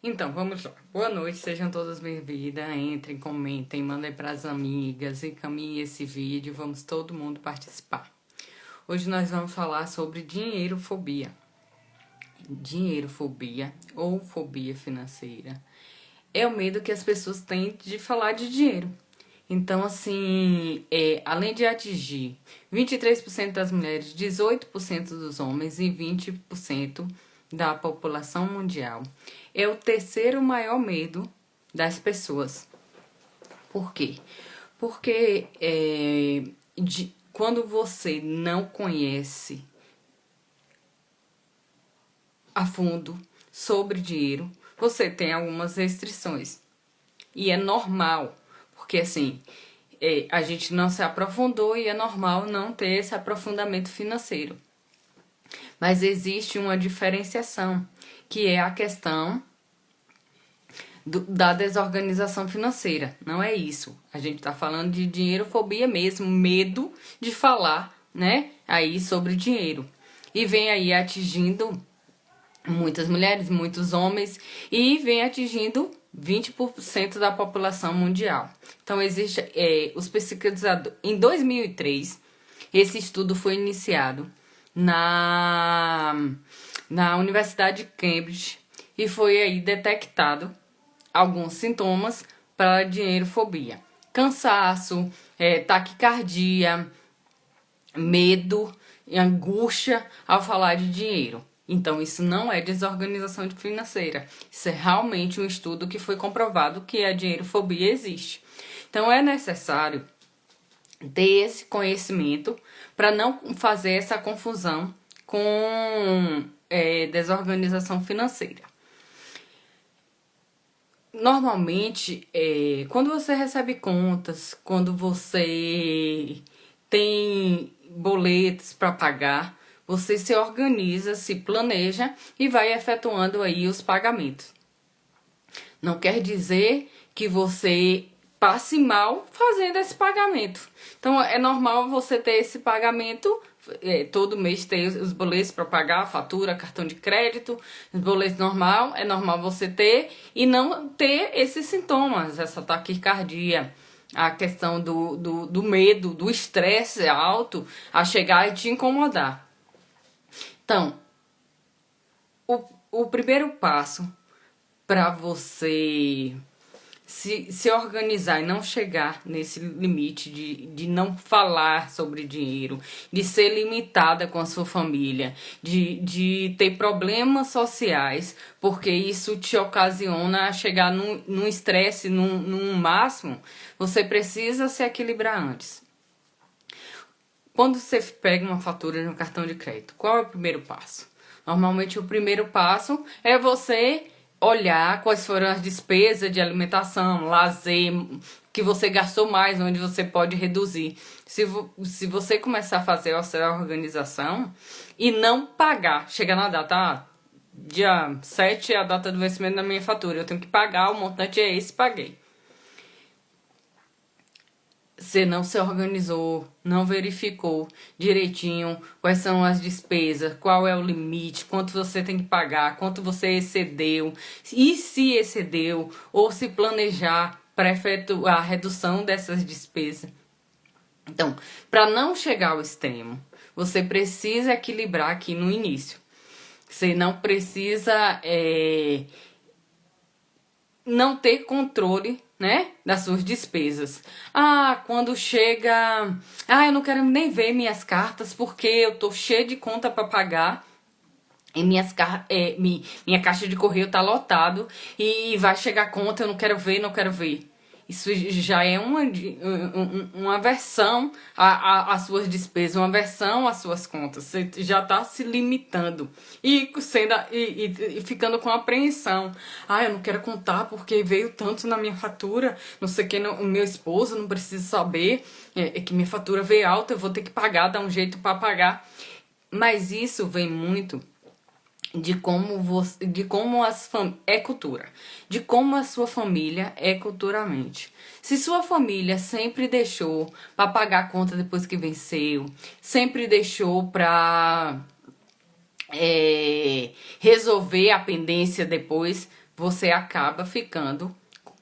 Então, vamos lá. Boa noite, sejam todas bem-vindas. Entrem, comentem, mandem para as amigas, encaminhem esse vídeo, vamos todo mundo participar. Hoje nós vamos falar sobre dinheirofobia. Dinheirofobia ou fobia financeira é o medo que as pessoas têm de falar de dinheiro. Então, assim, além de atingir 23% das mulheres, 18% dos homens e 20% da população mundial, é o terceiro maior medo das pessoas. Por quê? Porque quando você não conhece a fundo sobre dinheiro, você tem algumas restrições. E é normal, porque assim, a gente não se aprofundou e é normal não ter esse aprofundamento financeiro. Mas existe uma diferenciação, que é a questão da desorganização financeira. Não é isso. A gente tá falando de dinheirofobia mesmo, medo de falar, né, aí sobre dinheiro. E vem aí atingindo muitas mulheres, muitos homens, e vem atingindo 20% da população mundial. Então, existe os pesquisadores. Em 2003, esse estudo foi iniciado na Universidade de Cambridge e foi aí detectado alguns sintomas para dinheirofobia: cansaço, taquicardia, medo e angústia ao falar de dinheiro. Então, isso não é desorganização financeira. Isso é realmente um estudo que foi comprovado que a dinheirofobia existe. Então, é necessário ter esse conhecimento para não fazer essa confusão com desorganização financeira. Normalmente, quando você recebe contas, quando você tem boletos para pagar, você se organiza, se planeja e vai efetuando aí os pagamentos. Não quer dizer que você passe mal fazendo esse pagamento. Então, é normal você ter esse pagamento, todo mês ter os boletos para pagar, fatura, cartão de crédito, os boletos normal, é normal você ter e não ter esses sintomas, essa taquicardia, a questão do medo, do estresse alto a chegar e te incomodar. Então, o primeiro passo para você se organizar e não chegar nesse limite de não falar sobre dinheiro, de ser limitada com a sua família, de ter problemas sociais, porque isso te ocasiona a chegar num estresse, num máximo, você precisa se equilibrar antes. Quando você pega uma fatura de um cartão de crédito, qual é o primeiro passo? Normalmente o primeiro passo é você olhar quais foram as despesas de alimentação, lazer, que você gastou mais, onde você pode reduzir. Se você começar a fazer a sua organização e não pagar, chega na data, dia 7 é a data do vencimento da minha fatura, eu tenho que pagar, o montante é esse, paguei. Você não se organizou, não verificou direitinho quais são as despesas, qual é o limite, quanto você tem que pagar, quanto você excedeu, e se excedeu, ou se planejar para efetuar a redução dessas despesas. Então, para não chegar ao extremo, você precisa equilibrar aqui no início. Você não precisa não ter controle, né, das suas despesas. Quando chega, eu não quero nem ver minhas cartas porque eu tô cheia de conta para pagar e minha caixa de correio tá lotado e vai chegar conta, eu não quero ver, não quero ver. Isso já é uma aversão às suas despesas, uma aversão às suas contas. Você já está se limitando e ficando com apreensão. Eu não quero contar porque veio tanto na minha fatura, não sei o que, o meu esposo não precisa saber, que minha fatura veio alta, eu vou ter que pagar, dar um jeito para pagar. Mas isso vem muito de como é cultura, de como a sua família é culturalmente. Se sua família sempre deixou para pagar a conta depois que venceu, sempre deixou para resolver a pendência depois, você acaba ficando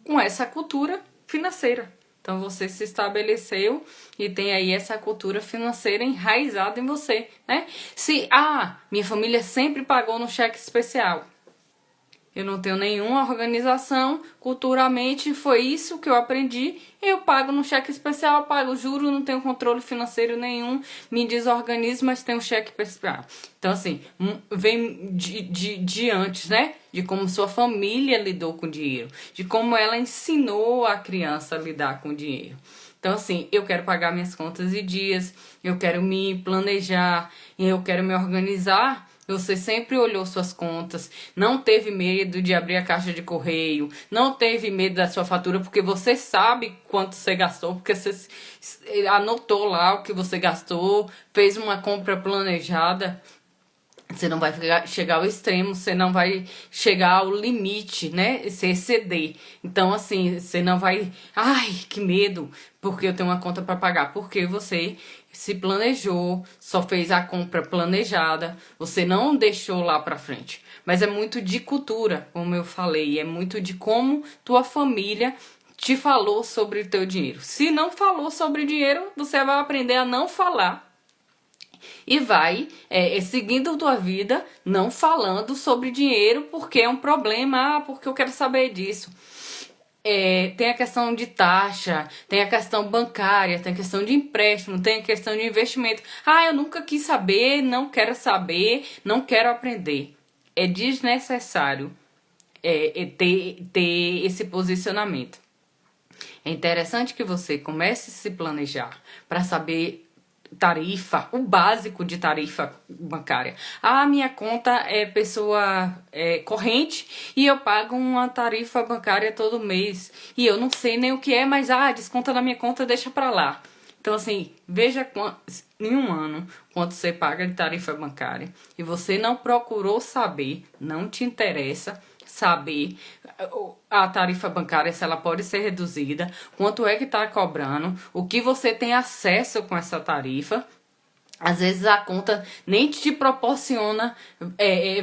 com essa cultura financeira. Então você se estabeleceu e tem aí essa cultura financeira enraizada em você, né? Se, minha família sempre pagou no cheque especial. Eu não tenho nenhuma organização, culturalmente foi isso que eu aprendi. Eu pago no cheque especial, pago juro, não tenho controle financeiro nenhum, me desorganizo, mas tenho cheque especial. Então, assim, vem de antes, né? De como sua família lidou com o dinheiro, de como ela ensinou a criança a lidar com o dinheiro. Então, assim, eu quero pagar minhas contas e dias, eu quero me planejar, eu quero me organizar. Você sempre olhou suas contas, não teve medo de abrir a caixa de correio, não teve medo da sua fatura, porque você sabe quanto você gastou, porque você anotou lá o que você gastou, fez uma compra planejada. Você não vai chegar ao extremo, você não vai chegar ao limite, né? Se exceder. Então, assim, você não vai... Ai, que medo, porque eu tenho uma conta para pagar. Porque você se planejou, só fez a compra planejada, você não deixou lá para frente. Mas é muito de cultura, como eu falei, é muito de como tua família te falou sobre o teu dinheiro. Se não falou sobre dinheiro, você vai aprender a não falar. E vai seguindo a tua vida, não falando sobre dinheiro, porque é um problema, porque eu quero saber disso. Tem a questão de taxa, tem a questão bancária, tem a questão de empréstimo, tem a questão de investimento. Eu nunca quis saber, não quero saber, não quero aprender. É desnecessário ter esse posicionamento. É interessante que você comece a se planejar para saber tarifa, o básico de tarifa bancária. Minha conta é pessoa corrente e eu pago uma tarifa bancária todo mês. E eu não sei nem o que é, mas desconta da minha conta, deixa pra lá. Então, assim, veja em um ano quanto você paga de tarifa bancária e você não procurou saber, não te interessa saber a tarifa bancária, se ela pode ser reduzida, quanto é que está cobrando, o que você tem acesso com essa tarifa. Às vezes a conta nem te proporciona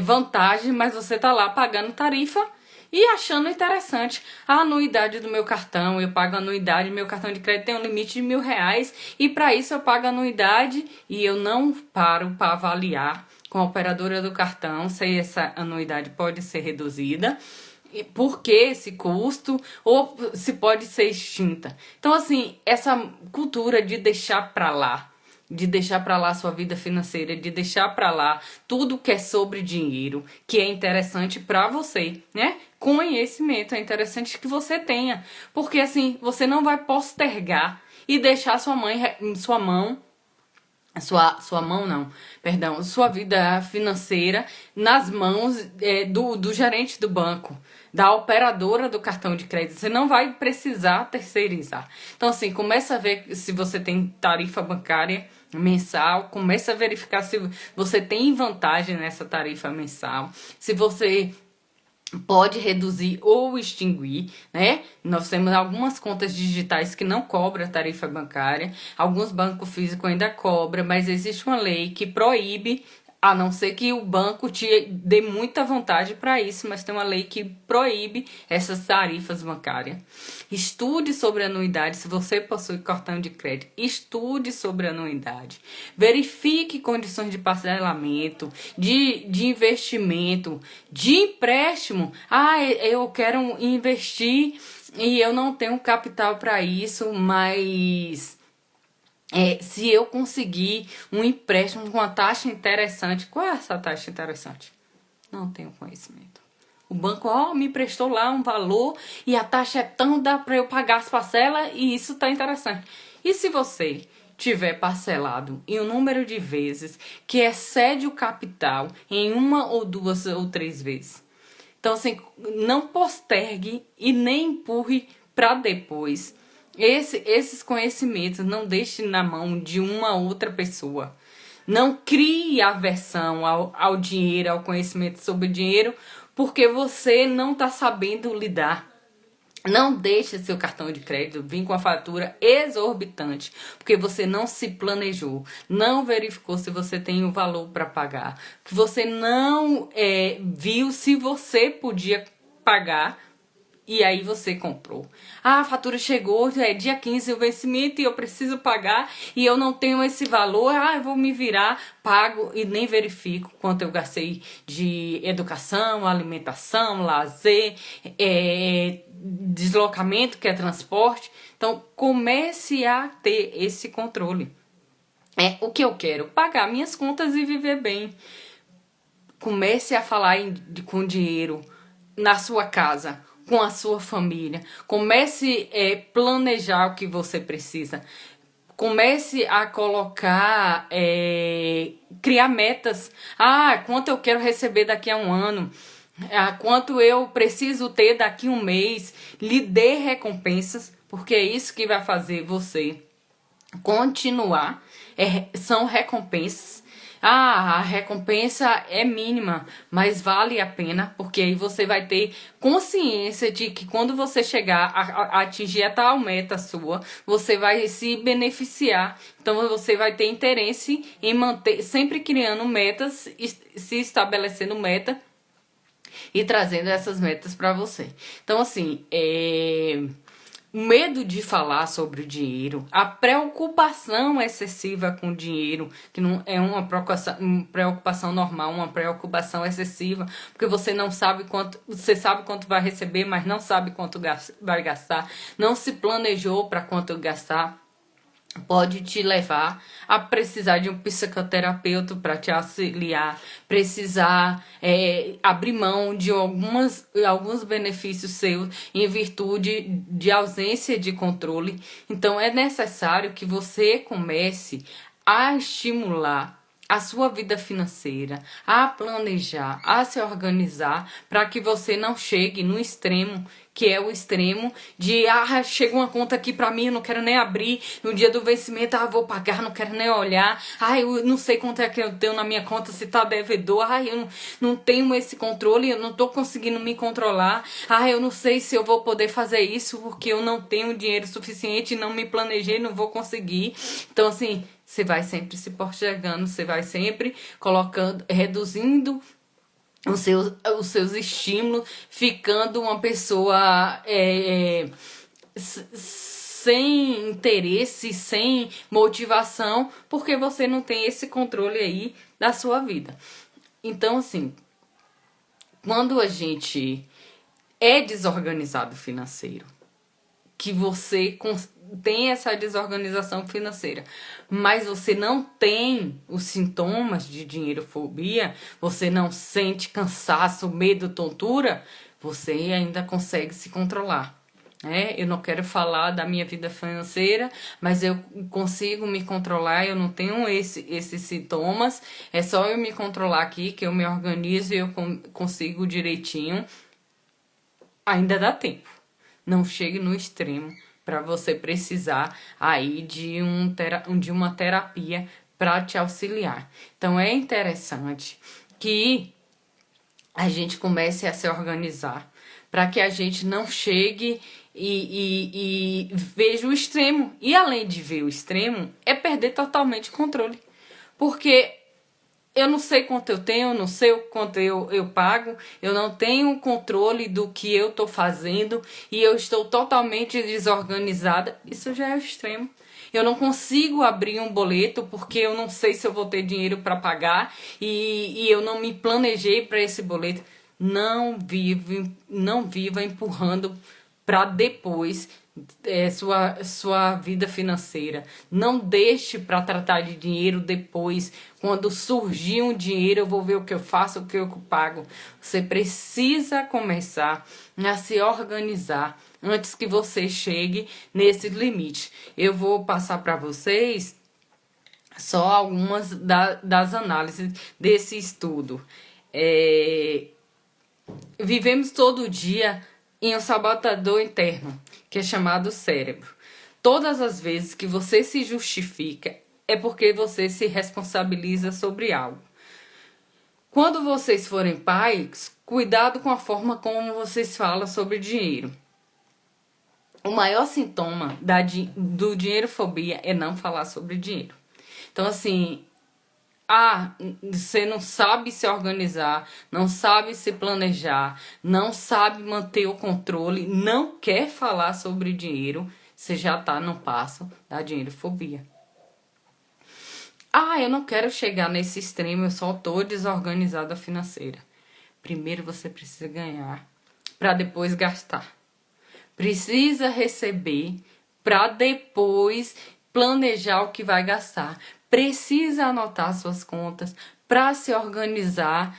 vantagem, mas você tá lá pagando tarifa e achando interessante. A anuidade do meu cartão, eu pago anuidade, meu cartão de crédito tem um limite de R$1.000 e para isso eu pago anuidade e eu não paro para avaliar com a operadora do cartão se essa anuidade pode ser reduzida, por que esse custo, ou se pode ser extinta. Então, assim, essa cultura de deixar para lá, a sua vida financeira, de deixar para lá tudo que é sobre dinheiro, que é interessante para você, né? Conhecimento é interessante que você tenha, porque assim, você não vai postergar e deixar sua vida financeira nas mãos do gerente do banco, da operadora do cartão de crédito. Você não vai precisar terceirizar. Então, assim, começa a ver se você tem tarifa bancária mensal, começa a verificar se você tem vantagem nessa tarifa mensal, se você pode reduzir ou extinguir, né? Nós temos algumas contas digitais que não cobram tarifa bancária, alguns bancos físicos ainda cobram, mas existe uma lei que proíbe, a não ser que o banco te dê muita vantagem para isso, mas tem uma lei que proíbe essas tarifas bancárias. Estude sobre anuidade, se você possui cartão de crédito, estude sobre anuidade. Verifique condições de parcelamento, de investimento, de empréstimo. Eu quero investir e eu não tenho capital para isso, mas... se eu conseguir um empréstimo com uma taxa interessante, qual é essa taxa interessante? Não tenho conhecimento. O banco me prestou lá um valor e a taxa é tão, dá para eu pagar as parcelas e isso tá interessante. E se você tiver parcelado em um número de vezes que excede o capital em 1 ou 2 ou 3 vezes? Então, assim, não postergue e nem empurre para depois. Esses conhecimentos não deixe na mão de uma outra pessoa. Não crie aversão ao dinheiro, ao conhecimento sobre o dinheiro, porque você não está sabendo lidar. Não deixe seu cartão de crédito vir com a fatura exorbitante, porque você não se planejou, não verificou se você tem o valor para pagar, que você não viu se você podia pagar. E aí você comprou. Ah, a fatura chegou, é dia 15 o vencimento e eu preciso pagar e eu não tenho esse valor. Ah, eu vou me virar, pago e nem verifico quanto eu gastei de educação, alimentação, lazer, deslocamento, que é transporte. Então, comece a ter esse controle. O que eu quero? Pagar minhas contas e viver bem. Comece a falar com dinheiro na sua casa, com a sua família. Comece a planejar o que você precisa. Comece a colocar, criar metas. Ah, quanto eu quero receber daqui a um ano? Ah, quanto eu preciso ter daqui a um mês? Lhe dê recompensas, porque é isso que vai fazer você continuar. São recompensas. Ah, a recompensa é mínima, mas vale a pena, porque aí você vai ter consciência de que quando você chegar a atingir a tal meta sua, você vai se beneficiar. Então você vai ter interesse em manter, sempre criando metas, se estabelecendo meta e trazendo essas metas para você. Então assim, o medo de falar sobre o dinheiro, a preocupação excessiva com o dinheiro, que não é uma preocupação normal, uma preocupação excessiva, porque você não sabe quanto, você sabe quanto vai receber, mas não sabe quanto vai gastar, não se planejou para quanto gastar. Pode te levar a precisar de um psicoterapeuta para te auxiliar, precisar abrir mão de alguns benefícios seus em virtude de ausência de controle. Então é necessário que você comece a estimular a sua vida financeira, a planejar, a se organizar, para que você não chegue no extremo, que é o extremo de, chega uma conta aqui pra mim, eu não quero nem abrir, no dia do vencimento, eu vou pagar, não quero nem olhar, eu não sei quanto é que eu tenho na minha conta, se tá devedor, eu não tenho esse controle, eu não tô conseguindo me controlar, eu não sei se eu vou poder fazer isso, porque eu não tenho dinheiro suficiente, não me planejei, não vou conseguir. Então, assim, você vai sempre se postergando, você vai sempre colocando, reduzindo os seus estímulos, ficando uma pessoa sem interesse, sem motivação, porque você não tem esse controle aí da sua vida. Então, assim, quando a gente é desorganizado financeiro, que você tem essa desorganização financeira, mas você não tem os sintomas de dinheirofobia, você não sente cansaço, medo, tontura, você ainda consegue se controlar. Eu não quero falar da minha vida financeira, mas eu consigo me controlar, eu não tenho esses sintomas, é só eu me controlar aqui, que eu me organizo e eu consigo direitinho. Ainda dá tempo. Não chegue no extremo para você precisar aí de uma terapia para te auxiliar. Então é interessante que a gente comece a se organizar para que a gente não chegue e veja o extremo. E além de ver o extremo, é perder totalmente o controle. Porque eu não sei quanto eu tenho, eu não sei o quanto eu pago, eu não tenho controle do que eu tô fazendo e eu estou totalmente desorganizada. Isso já é o extremo. Eu não consigo abrir um boleto porque eu não sei se eu vou ter dinheiro para pagar e eu não me planejei para esse boleto. Não viva empurrando para depois sua vida financeira. Não deixe para tratar de dinheiro depois. Quando surgir um dinheiro, eu vou ver o que eu faço, o que eu pago. Você precisa começar a se organizar antes que você chegue nesse limite. Eu vou passar para vocês só algumas das análises desse estudo. Vivemos todo dia em um sabotador interno, que é chamado cérebro. Todas as vezes que você se justifica, é porque você se responsabiliza sobre algo. Quando vocês forem pais, cuidado com a forma como vocês falam sobre dinheiro. O maior sintoma do dinheirofobia é não falar sobre dinheiro. Então, assim, Ah, você não sabe se organizar, não sabe se planejar, não sabe manter o controle, não quer falar sobre dinheiro, você já tá no passo da dinheirofobia. Ah, eu não quero chegar nesse extremo, eu só tô desorganizada financeira. Primeiro você precisa ganhar para depois gastar. Precisa receber para depois planejar o que vai gastar. Precisa anotar suas contas para se organizar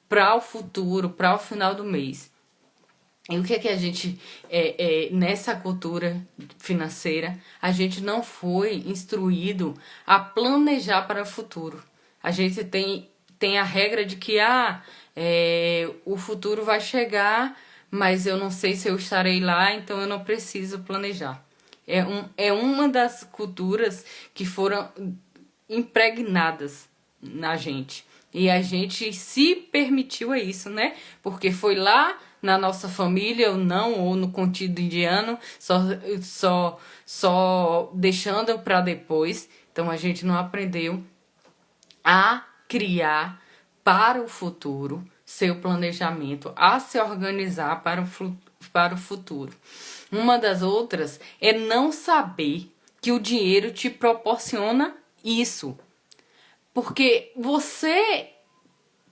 para o futuro, para o final do mês. E o que é que a gente, nessa cultura financeira, a gente não foi instruído a planejar para o futuro. A gente tem a regra de que o futuro vai chegar, mas eu não sei se eu estarei lá, então eu não preciso planejar. É uma das culturas que foram impregnadas na gente. E a gente se permitiu a isso, né? Porque foi lá na nossa família, ou não, ou no contido indiano, só deixando para depois. Então a gente não aprendeu a criar para o futuro seu planejamento, a se organizar para o futuro. Uma das outras é não saber que o dinheiro te proporciona isso. Porque você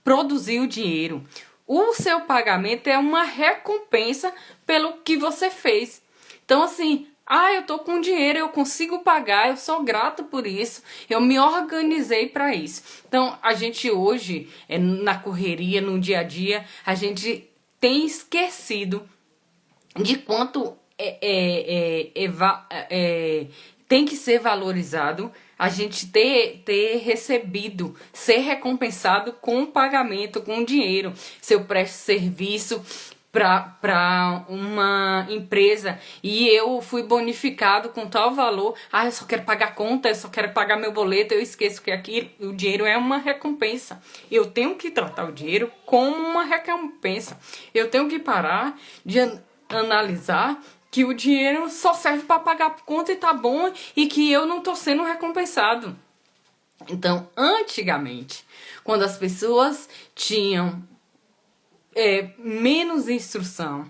produziu dinheiro. O seu pagamento é uma recompensa pelo que você fez. Então, assim, eu tô com dinheiro, eu consigo pagar, eu sou grato por isso, eu me organizei para isso. Então, a gente hoje, na correria, no dia a dia, a gente tem esquecido de quanto tem que ser valorizado a gente ter recebido, ser recompensado com pagamento, com dinheiro. Se eu presto serviço para uma empresa e eu fui bonificado com tal valor, eu só quero pagar conta, eu só quero pagar meu boleto, eu esqueço que aqui o dinheiro é uma recompensa. Eu tenho que tratar o dinheiro como uma recompensa. Eu tenho que parar de analisar que o dinheiro só serve para pagar conta e tá bom, e que eu não tô sendo recompensado. Então, antigamente, quando as pessoas tinham menos instrução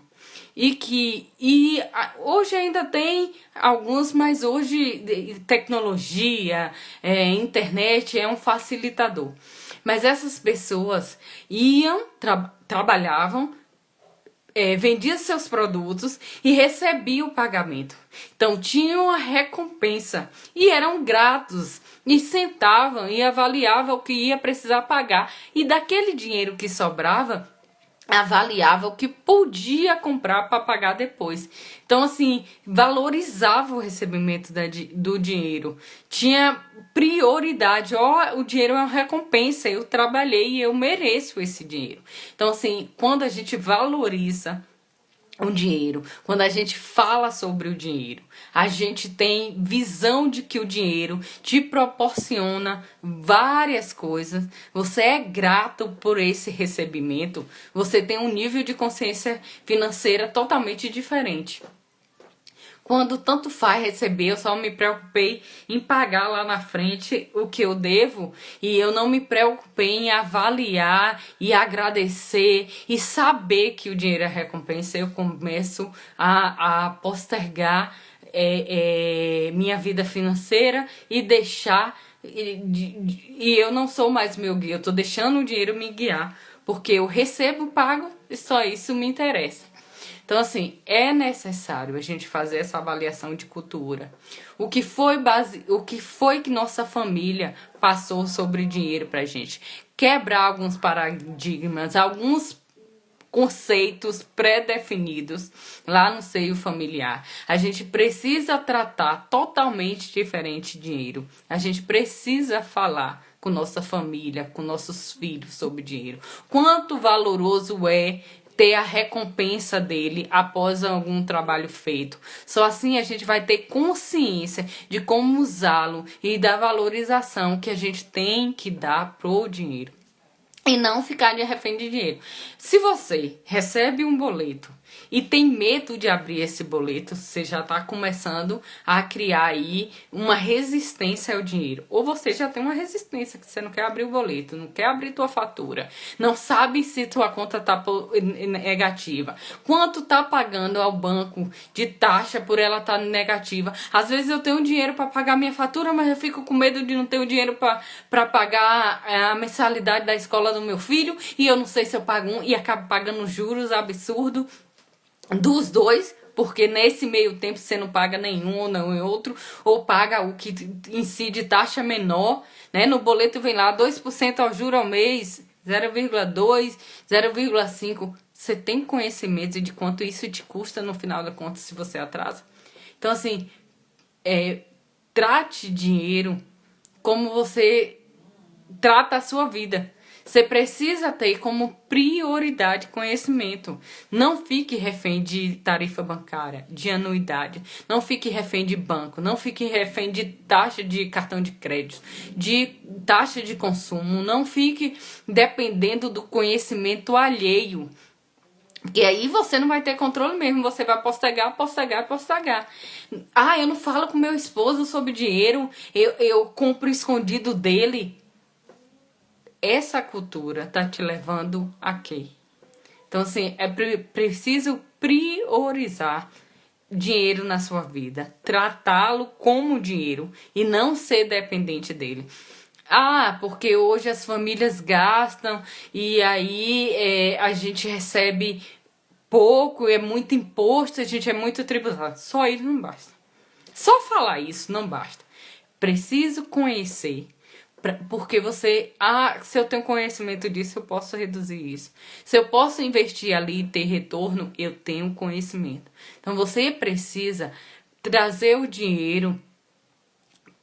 hoje ainda tem alguns, mas hoje tecnologia, internet é um facilitador. Mas essas pessoas trabalhavam, vendia seus produtos e recebia o pagamento. Então tinham a recompensa e eram gratos e sentavam e avaliavam o que ia precisar pagar, e daquele dinheiro que sobrava avaliava o que podia comprar para pagar depois. Então, assim, valorizava o recebimento do dinheiro. Tinha prioridade. O dinheiro é uma recompensa. Eu trabalhei e eu mereço esse dinheiro. Então, assim, quando a gente valoriza o dinheiro, quando a gente fala sobre o dinheiro, a gente tem visão de que o dinheiro te proporciona várias coisas, você é grato por esse recebimento, você tem um nível de consciência financeira totalmente diferente. Quando tanto faz receber, eu só me preocupei em pagar lá na frente o que eu devo, e eu não me preocupei em avaliar e agradecer e saber que o dinheiro é recompensa. Eu começo a postergar minha vida financeira e deixar. E eu não sou mais meu guia, eu tô deixando o dinheiro me guiar, porque eu recebo, pago e só isso me interessa. Então, assim, é necessário a gente fazer essa avaliação de cultura. O que foi que nossa família passou sobre dinheiro pra gente? Quebrar alguns paradigmas, alguns conceitos pré-definidos lá no seio familiar. A gente precisa tratar totalmente diferente dinheiro. A gente precisa falar com nossa família, com nossos filhos sobre dinheiro. Quanto valoroso é ter a recompensa dele após algum trabalho feito. Só assim a gente vai ter consciência de como usá-lo e da valorização que a gente tem que dar pro dinheiro. E não ficar de refém de dinheiro. Se você recebe um boleto e tem medo de abrir esse boleto, você já está começando a criar aí uma resistência ao dinheiro. Ou você já tem uma resistência, que você não quer abrir o boleto, não quer abrir tua fatura, não sabe se tua conta está negativa, quanto tá pagando ao banco de taxa por ela estar negativa. Às vezes eu tenho dinheiro para pagar minha fatura, mas eu fico com medo de não ter o dinheiro para pagar a mensalidade da escola do meu filho, e eu não sei se eu pago um e acabo pagando juros absurdos dos dois, porque nesse meio tempo você não paga nenhum ou não outro, ou paga o que incide taxa menor, né? No boleto vem lá 2% ao juro ao mês, 0,2, 0,5. Você tem conhecimento de quanto isso te custa no final da conta se você atrasa? Então, assim, trate dinheiro como você trata a sua vida. Você precisa ter como prioridade conhecimento. Não fique refém de tarifa bancária, de anuidade. Não fique refém de banco. Não fique refém de taxa de cartão de crédito, de taxa de consumo. Não fique dependendo do conhecimento alheio. Porque aí você não vai ter controle mesmo. Você vai postergar. Ah, eu não falo com meu esposo sobre dinheiro. Eu compro escondido dele. Essa cultura tá te levando a quê? Então, assim, é preciso priorizar dinheiro na sua vida. Tratá-lo como dinheiro e não ser dependente dele. Ah, porque hoje as famílias gastam e aí a gente recebe pouco, é muito imposto, a gente é muito tributado. Só isso não basta. Só falar isso não basta. Preciso conhecer. Porque você, se eu tenho conhecimento disso, eu posso reduzir isso. Se eu posso investir ali e ter retorno, eu tenho conhecimento. Então você precisa trazer o dinheiro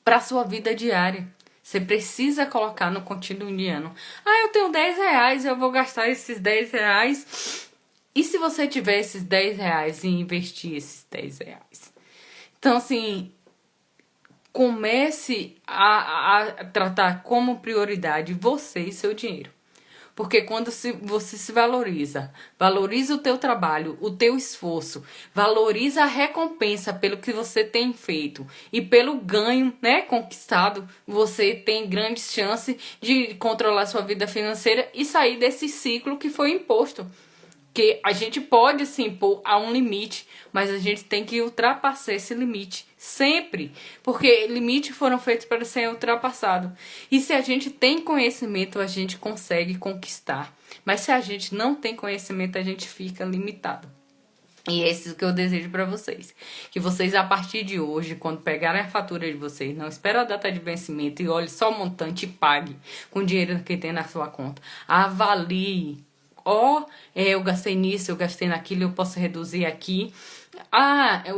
para sua vida diária. Você precisa colocar no cotidiano. Ah, eu tenho 10 reais, eu vou gastar esses 10 reais. E se você tiver esses 10 reais e investir esses 10 reais? Então, assim, comece a tratar como prioridade você e seu dinheiro. Porque quando você se valoriza, valoriza o teu trabalho, o teu esforço, valoriza a recompensa pelo que você tem feito e pelo ganho, né, conquistado, você tem grandes chances de controlar sua vida financeira e sair desse ciclo que foi imposto. Que a gente pode se impor a um limite, mas a gente tem que ultrapassar esse limite sempre, porque limites foram feitos para serem ultrapassados. E se a gente tem conhecimento, a gente consegue conquistar. Mas se a gente não tem conhecimento, a gente fica limitado. E é isso que eu desejo para vocês. Que vocês, a partir de hoje, quando pegarem a fatura de vocês, não espere a data de vencimento e olhe só o montante e pague com o dinheiro que tem na sua conta. Avalie. Eu gastei nisso, eu gastei naquilo, eu posso reduzir aqui.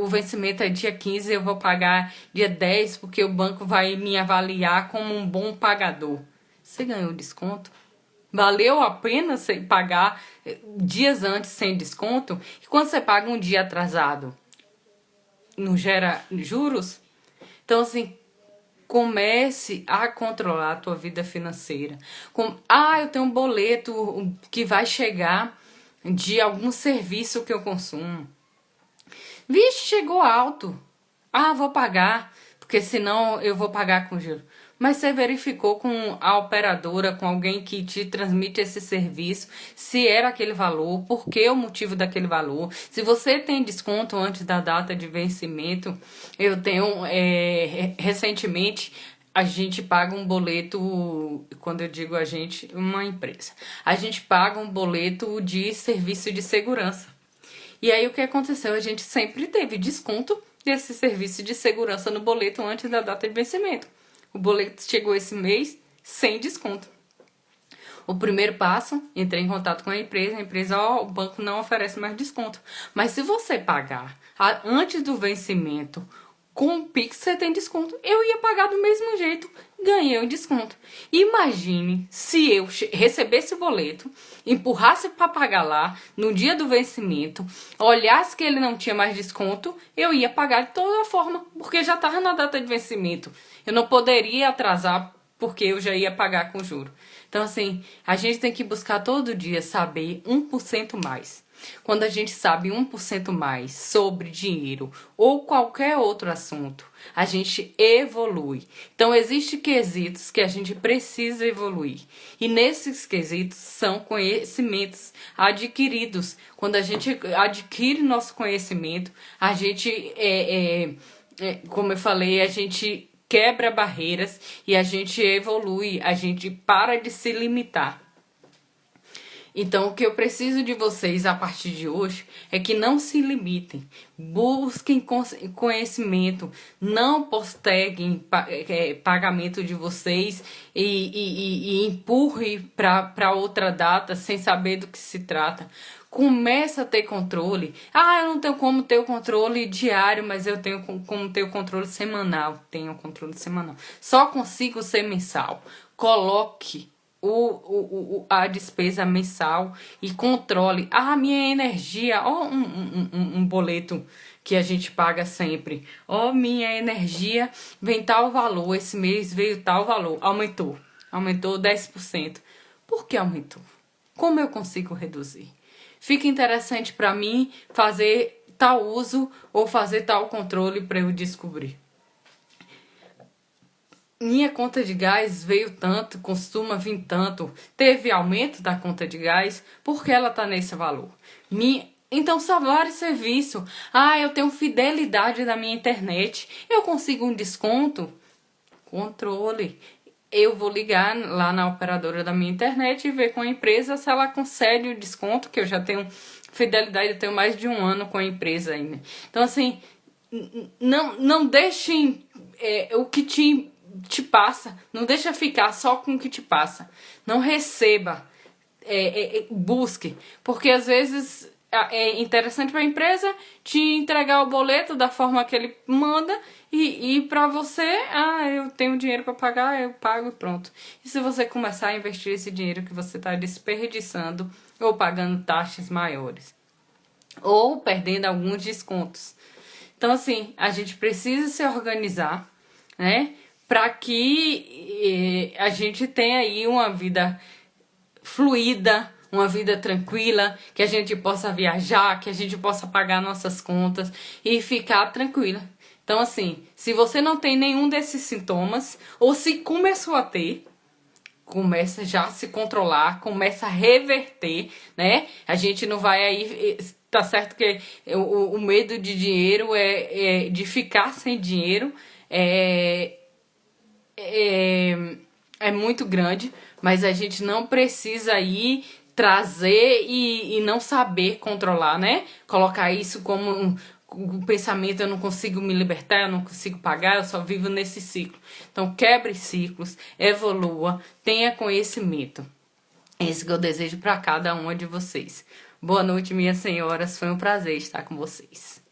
O vencimento é dia 15, eu vou pagar dia 10 porque o banco vai me avaliar como um bom pagador. Você ganhou desconto? Valeu a pena você pagar dias antes sem desconto? E quando você paga um dia atrasado, não gera juros? Então, assim, comece a controlar a tua vida financeira. Eu tenho um boleto que vai chegar de algum serviço que eu consumo. Vixe, chegou alto. Vou pagar, porque senão eu vou pagar com juros. Mas você verificou com a operadora, com alguém que te transmite esse serviço, se era aquele valor, por que o motivo daquele valor. Se você tem desconto antes da data de vencimento, eu tenho, recentemente, a gente paga um boleto, quando eu digo a gente, uma empresa. A gente paga um boleto de serviço de segurança. E aí o que aconteceu? A gente sempre teve desconto desse serviço de segurança no boleto antes da data de vencimento. O boleto chegou esse mês sem desconto. O primeiro passo, entrei em contato com a empresa, o banco não oferece mais desconto. Mas se você pagar antes do vencimento com o Pix, você tem desconto. Eu ia pagar do mesmo jeito, ganhei o desconto. Imagine se eu recebesse o boleto, empurrasse para pagar lá, no dia do vencimento, olhasse que ele não tinha mais desconto, eu ia pagar de toda forma, porque já estava na data de vencimento. Eu não poderia atrasar, porque eu já ia pagar com juro. Então, Então, assim, a gente tem que buscar todo dia saber 1% mais. Quando a gente sabe 1% mais sobre dinheiro ou qualquer outro assunto, a gente evolui. Então, existem quesitos que a gente precisa evoluir. E nesses quesitos são conhecimentos adquiridos. Quando a gente adquire nosso conhecimento, a gente, como eu falei, a gente quebra barreiras e a gente evolui, a gente para de se limitar. Então, o que eu preciso de vocês a partir de hoje é que não se limitem, busquem conhecimento, não posterguem pagamento de vocês e empurre para outra data sem saber do que se trata. Começa a ter controle. Ah, eu não tenho como ter o controle diário, mas eu tenho como ter o controle semanal. Tenho o controle semanal. Só consigo ser mensal. Coloque a despesa mensal e controle. Ah, minha energia, ó, um boleto que a gente paga sempre. Ó, minha energia vem tal valor, esse mês veio tal valor, aumentou 10%. Por que aumentou? Como eu consigo reduzir? Fica interessante para mim fazer tal uso ou fazer tal controle para eu descobrir. Minha conta de gás veio tanto, costuma vir tanto. Teve aumento da conta de gás, porque ela tá nesse valor. Então, salário e serviço. Ah, eu tenho fidelidade da minha internet. Eu consigo um desconto? Controle. Eu vou ligar lá na operadora da minha internet e ver com a empresa se ela concede o desconto, que eu já tenho fidelidade, eu tenho mais de 1 ano com a empresa ainda. Então, assim, não deixem o que te passa, não deixa ficar só com o que te passa. Não receba, busque, porque às vezes é interessante para a empresa te entregar o boleto da forma que ele manda e para você, eu tenho dinheiro para pagar, eu pago e pronto. E se você começar a investir esse dinheiro que você está desperdiçando ou pagando taxas maiores ou perdendo alguns descontos. Então, assim, a gente precisa se organizar, né? Para que a gente tenha aí uma vida fluida, uma vida tranquila, que a gente possa viajar, que a gente possa pagar nossas contas e ficar tranquila. Então, assim, se você não tem nenhum desses sintomas, ou se começou a ter, começa já a se controlar, começa a reverter, né? A gente não vai aí... Tá certo que o medo de dinheiro de ficar sem dinheiro é muito grande, mas a gente não precisa aí trazer e não saber controlar, né? Colocar isso como um pensamento, eu não consigo me libertar, eu não consigo pagar, eu só vivo nesse ciclo. Então, quebre ciclos, evolua, tenha conhecimento. É isso que eu desejo para cada uma de vocês. Boa noite, minhas senhoras, foi um prazer estar com vocês.